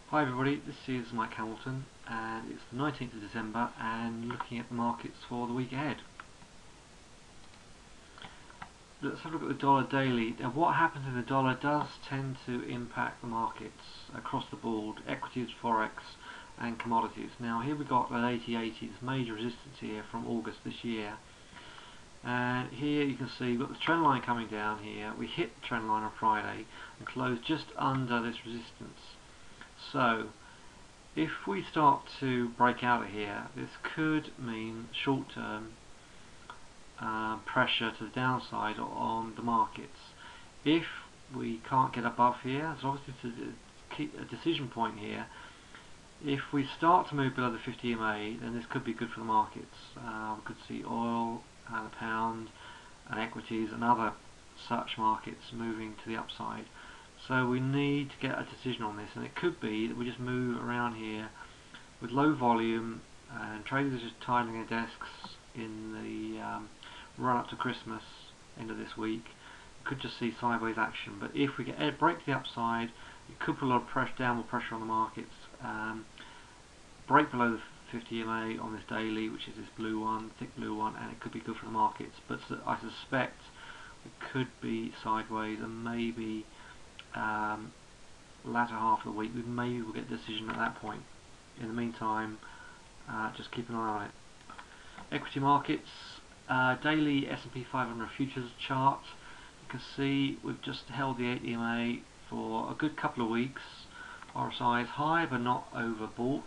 Hi everybody, this is Mike Hamilton and it's the 19th of December and looking at the markets for the week ahead. Let's have a look at the dollar daily. Now what happens in the dollar does tend to impact the markets across the board, equities, forex and commodities. Now here we've got that 80.80, this major resistance here from August this year. And here you can see we've got the trend line coming down here. We hit the trend line on Friday and closed just under this resistance. So if we start to break out of here, this could mean short-term pressure to the downside on the markets. If we can't get above here, it's obviously a decision point here. If we start to move below the 50 EMA, then this could be good for the markets. We could see oil and the pound and equities and other such markets moving to the upside. So we need to get a decision on this, and it could be that we just move around here with low volume and traders are just tidying their desks in the run up to Christmas, end of this week. We could just see sideways action, but if we get a break to the upside, it could put a lot of downward pressure on the markets. Break below the 50 EMA on this daily, which is this blue one, thick blue one, and it could be good for the markets. But I suspect it could be sideways and maybe latter half of the week maybe we'll get a decision at that point. In the meantime, just keep an eye on it. Equity markets, daily S&P 500 futures chart. You can see we've just held the 8 EMA for a good couple of weeks. RSI is high but not overbought.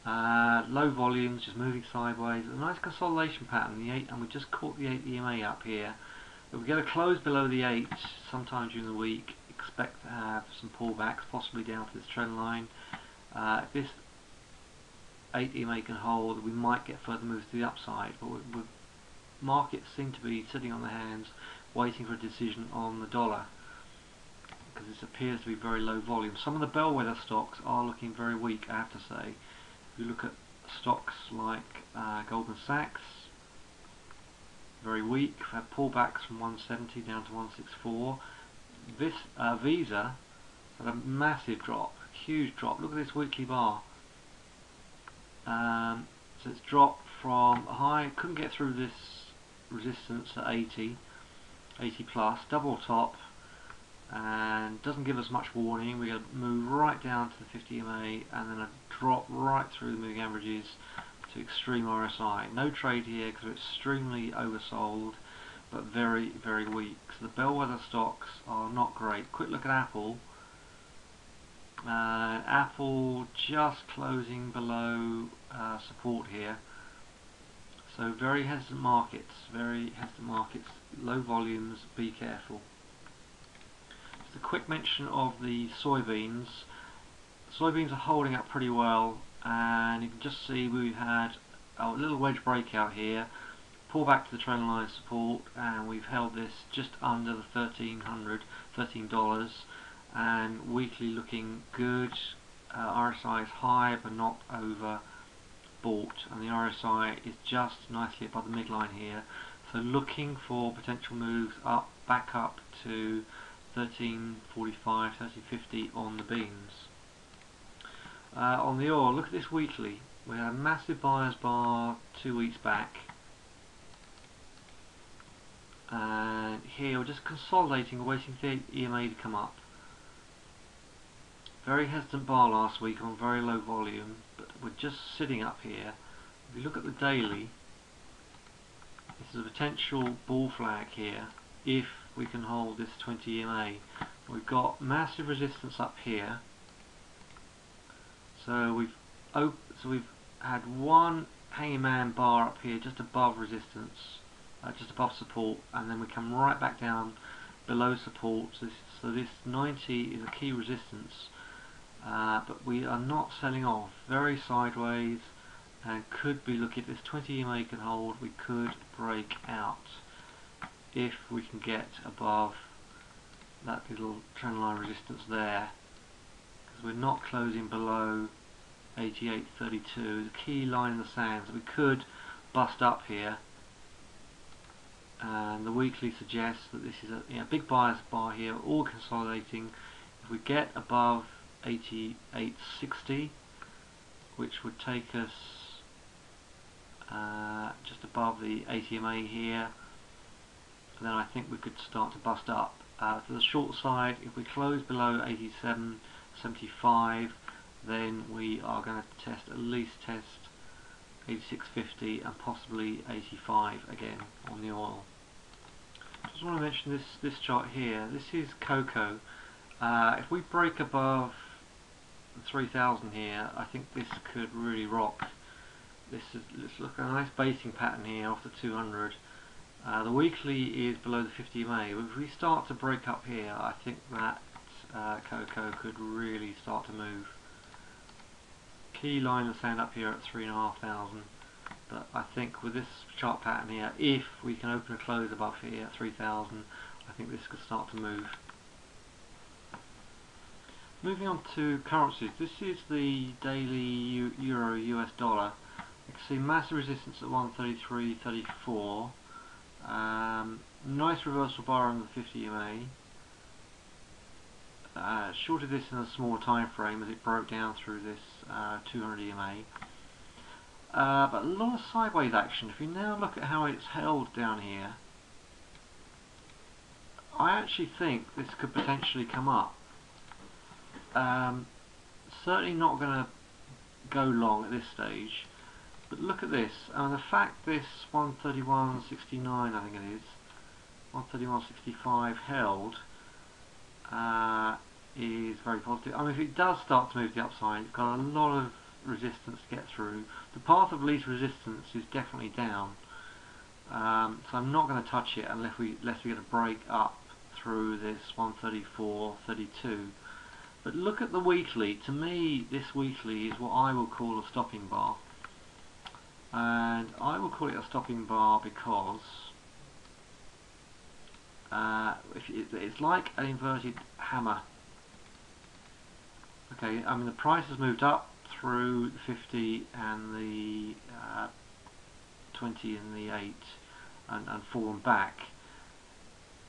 Low volumes, just moving sideways. A nice consolidation pattern. The 8, and we just caught the 8 EMA up here. If we get a close below the 8 sometime during the week, expect to have some pullbacks, possibly down to this trend line. If this 8 EMA can hold, we might get further moves to the upside, but markets seem to be sitting on their hands waiting for a decision on the dollar, because this appears to be very low volume. Some of the bellwether stocks are looking very weak, I have to say. If you look at stocks like Goldman Sachs, very weak. We've had pullbacks from 170 down to 164. This Visa had a massive drop, huge drop. Look at this weekly bar. So it's dropped from a high, couldn't get through this resistance at 80 plus, double top, and doesn't give us much warning. We're going to move right down to the 50 EMA and then a drop right through the moving averages to extreme RSI. No trade here because we're extremely oversold, but very, very weak. So the bellwether stocks are not great. Quick look at Apple. Apple just closing below support here. So very hesitant markets, low volumes, be careful. Just a quick mention of the soybeans. Soybeans are holding up pretty well, and you can just see we've had a little wedge breakout here, pull back to the trend line support, and we've held this just under the $13, and weekly looking good. RSI is high but not overbought, and the RSI is just nicely above the midline here, so looking for potential moves up, back up to 13.45, 13.50 on the beans. On the oil, look at this weekly. We had a massive buyer's bar 2 weeks back, and here we're just consolidating, waiting for the EMA to come up. Very hesitant bar last week on very low volume, but we're just sitting up here. If you look at the daily, this is a potential bull flag here if we can hold this 20 EMA. We've got massive resistance up here. So we've had one hanging man bar up here just above resistance, just above support, and then we come right back down below support. So this 90 is a key resistance, but we are not selling off. Very sideways, and could be, look, if this 20 EMA can hold, we could break out if we can get above that little trendline resistance there, because we're not closing below 88.32, the key line in the sand. So we could bust up here, and the weekly suggests that this is a big buyer's bar here, all consolidating. If we get above 88.60, which would take us just above the 80 MA here. And then I think we could start to bust up. To the short side, if we close below 87.75, then we are going to at least test 86.50 and possibly 85 again on the oil. Just want to mention this chart here. This is cocoa. If we break above 3,000 here, I think this could really rock. Let's look at a nice basing pattern here off the 200. The weekly is below the 50 MA. But if we start to break up here, I think that cocoa could really start to move. Key line will stand up here at 3,500. But I think with this chart pattern here, if we can open a close above here at 3,000, I think this could start to move. Moving on to currencies, this is the daily Euro US dollar. You can see massive resistance at 133.34. Nice reversal bar on the 50 MA. Shorted this in a small time frame as it broke down through this 200 EMA. But a lot of sideways action. If you now look at how it's held down here, I actually think this could potentially come up. Certainly not going to go long at this stage. But look at this, and the fact this 131.69, I think it is, 131.65 held is very positive. I mean, if it does start to move to the upside, it's got a lot of resistance to get through. The path of least resistance is definitely down, so I'm not going to touch it unless we get a break up through this 134.32. But look at the weekly. To me, this weekly is what I will call a stopping bar. And I will call it a stopping bar because it's like an inverted hammer. Okay, I mean the price has moved up through the 50 and the 20 and the 8 and fallen back,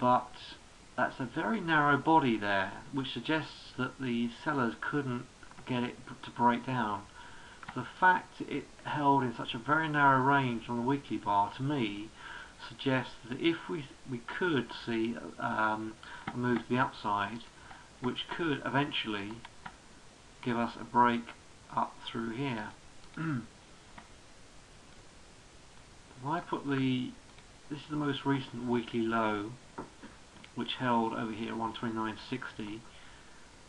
but that's a very narrow body there, which suggests that the sellers couldn't get it to break down. The fact it held in such a very narrow range on the weekly bar, to me, suggests that if we could see a move to the upside, which could eventually give us a break up through here. If I put this is the most recent weekly low, which held over here at 129.60.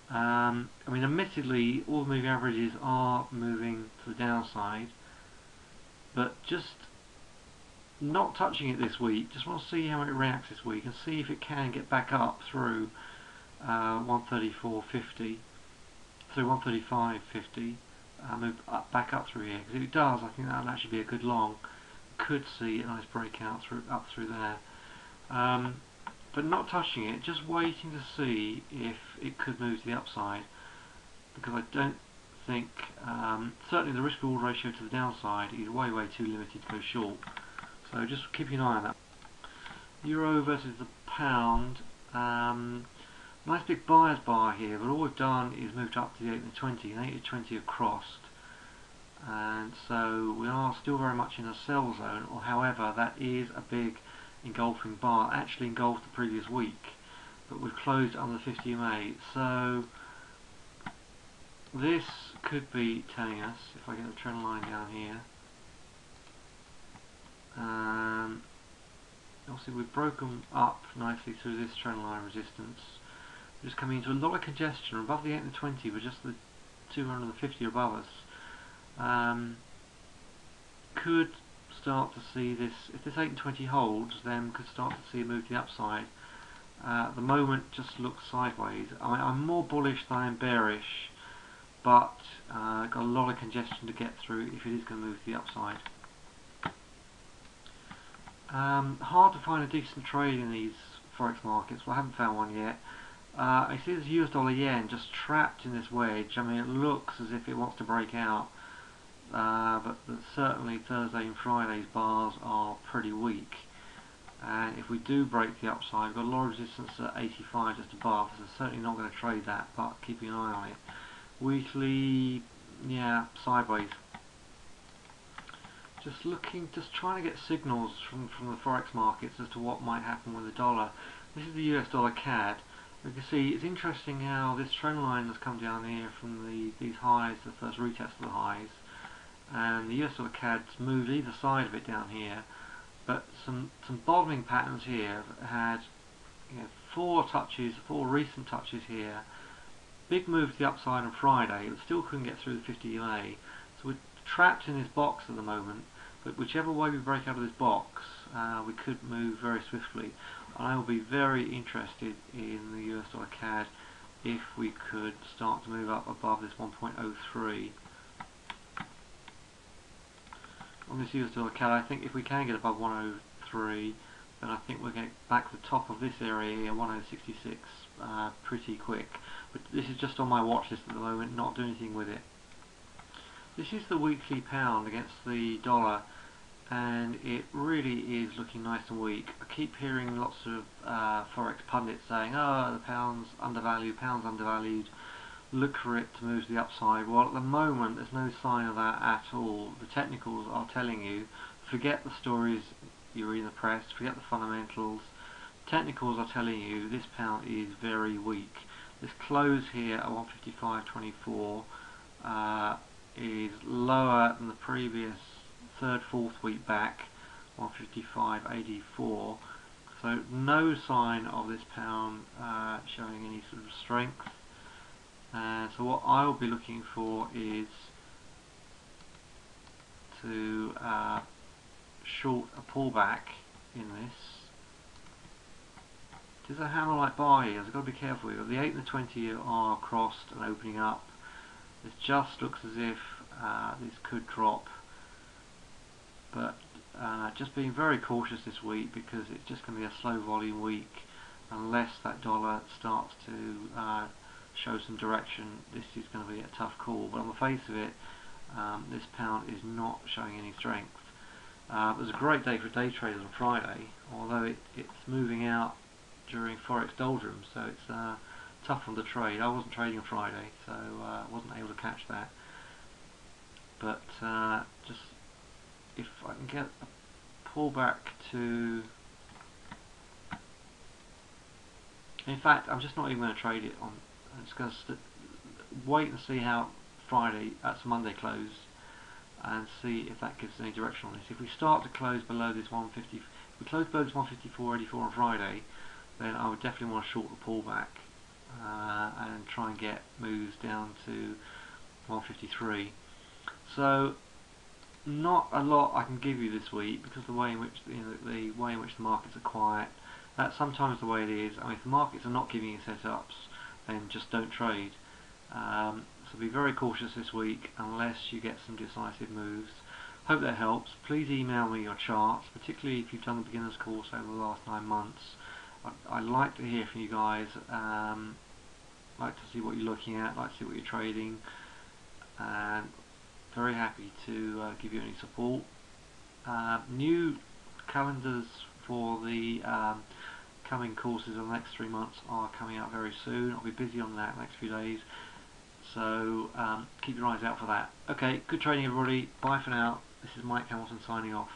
I mean, admittedly, all the moving averages are moving to the downside, but just not touching it this week. Just want to see how it reacts this week and see if it can get back up through 134.50, through 135.50, move back up through here. Because if it does, I think that'll actually be a good long. Could see a nice breakout up through there. But not touching it, just waiting to see if it could move to the upside, because I don't think, certainly the risk reward ratio to the downside is way too limited to go short, so just keeping an eye on that. Euro versus the pound, nice big buyer's bar here, but all we've done is moved up to the 8 and 20, and 8 and 20 have crossed, and so we are still very much in a sell zone, or however, that is a big engulfing bar, actually engulfed the previous week, but we've closed under the 50 MA, so this could be telling us, if I get the trend line down here, obviously we've broken up nicely through this trend line resistance, we're just coming into a lot of congestion above the 8 and 20 with just the 250 above us. Could start to see this, if this 8 and 20 holds, then could start to see a move to the upside. The moment just looks sideways. I'm more bullish than I'm bearish, but got a lot of congestion to get through if it is going to move to the upside. Hard to find a decent trade in these forex markets. Well, I haven't found one yet. I see this US dollar yen just trapped in this wedge. I mean, it looks as if it wants to break out. But certainly Thursday and Friday's bars are pretty weak, and if we do break the upside, we've got a lot of resistance at 85 just above, so certainly not going to trade that, but keeping an eye on it. Weekly, yeah, sideways. Just trying to get signals from the forex markets as to what might happen with the dollar. This is the US dollar CAD. You can see it's interesting how this trend line has come down here from these highs, the first retest of the highs, and the US dollar CAD's moved either side of it down here, but some bottoming patterns here have had, you know, four recent touches here. Big move to the upside on Friday, but still couldn't get through the 50 EMA. So we're trapped in this box at the moment, but whichever way we break out of this box, we could move very swiftly. And I will be very interested in the US dollar CAD if we could start to move up above this 1.03. On this US dollar CAD, I think if we can get above 103, then I think we're getting back to the top of this area here, 1066, pretty quick. But this is just on my watch list at the moment, not doing anything with it. This is the weekly pound against the dollar, and it really is looking nice and weak. I keep hearing lots of forex pundits saying, oh, the pound's undervalued, look for it to move to the upside. Well, at the moment there's no sign of that at all. The technicals are telling you, forget the stories you read in the press, forget the fundamentals. Technicals are telling you this pound is very weak. This close here at 155.24 is lower than the previous fourth week back, 155.84. So no sign of this pound showing any sort of strength. So what I will be looking for is to short a pullback in this. There's a hammer-like bar here, so I've got to be careful here. The 8 and the 20 are crossed and opening up. It just looks as if this could drop, but just being very cautious this week, because it's just going to be a slow volume week unless that dollar starts to show some direction. This is going to be a tough call, but on the face of it, this pound is not showing any strength. It was a great day for day traders on Friday, although it's moving out during forex doldrums, so it's tough on the trade. I wasn't trading on Friday, so I wasn't able to catch that. But just if I can get a pullback to, in fact, I'm just not even going to trade it on. I'm just going to wait and see how that's Monday close, and see if that gives any direction on this. If we start to close below this 150, if we close below this 154.84 on Friday, then I would definitely want to short the pullback and try and get moves down to 153. So not a lot I can give you this week, because the way in which the markets are quiet. That's sometimes the way it is. I mean, if the markets are not giving you setups, then just don't trade. So be very cautious this week unless you get some decisive moves. Hope that helps. Please email me your charts, particularly if you've done the beginner's course over the last 9 months. I'd like to hear from you guys. Like to see what you're looking at, like to see what you're trading, and very happy to give you any support. New calendars for the coming courses in the next 3 months are coming out very soon. I'll be busy on that the next few days, so keep your eyes out for that. Okay, good trading everybody. Bye for now. This is Mike Hamilton signing off.